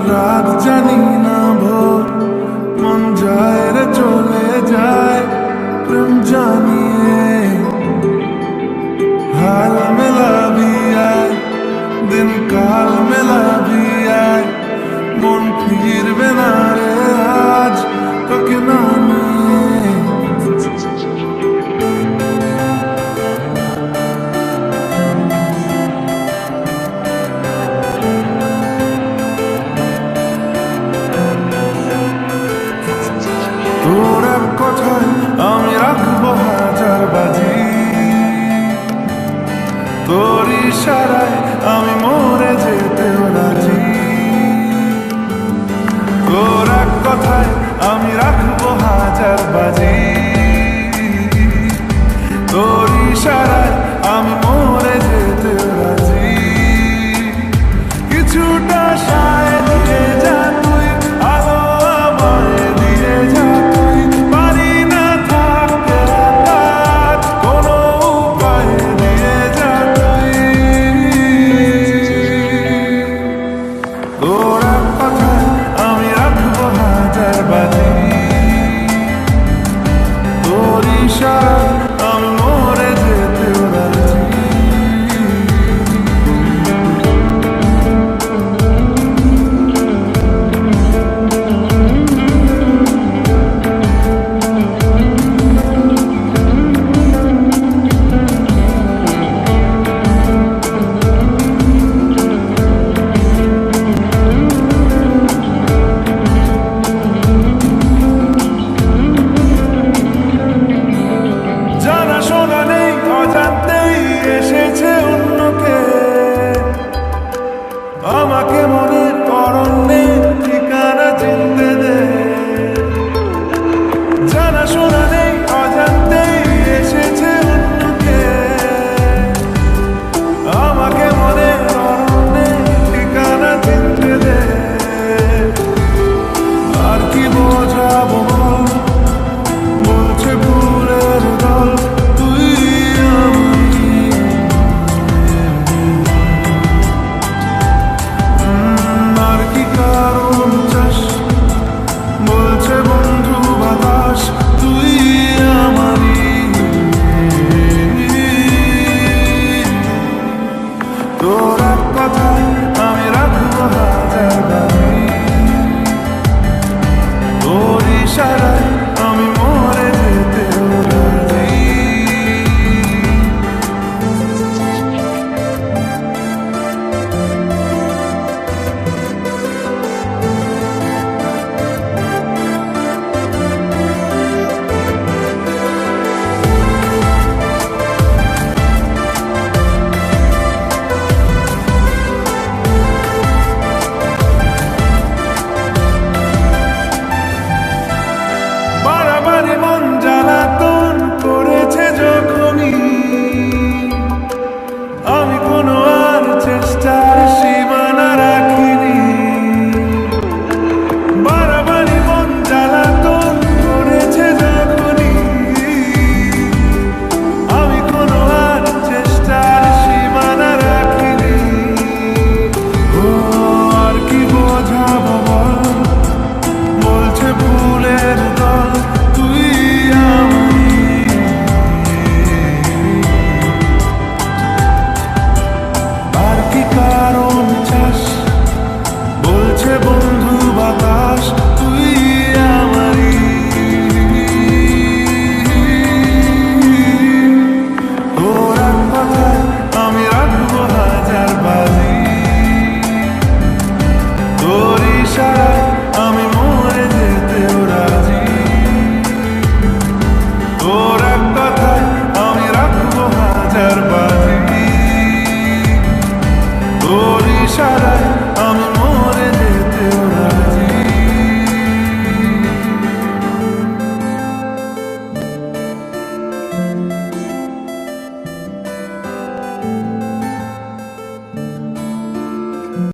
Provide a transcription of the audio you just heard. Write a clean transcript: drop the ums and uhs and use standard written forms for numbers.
রাত জানি না ভোর মন যায় রে চলে যায় প্রেম জানিয়ে हाल मिला भी आए दिन काल मिला भी आए मन फिर बिना रे आज तो किना তোর এক কথায় আমি রাখবো হাজার বাজি তোর ইশারায় আমি মরে যেতেও রাজি তোর এক কথায় আমি রাখবো হাজার বাজি তোর ইশারায় আমি মরে যেতেও রাজি কিছুটা সায় দিয়ে যা তুই আলো আমায় দিয়ে যা তুই পারি না থাকতে রাত কোনো উপায় দিয়ে যা তুই তোর এক কথায় আমি রাখবো হাজার বাজি তোর ইশারায় আমি মরে যেতেও রাজি জানা শোনা নেই অজান্তেই এসেছে অন্যকে আমাকে মনের করণ নেই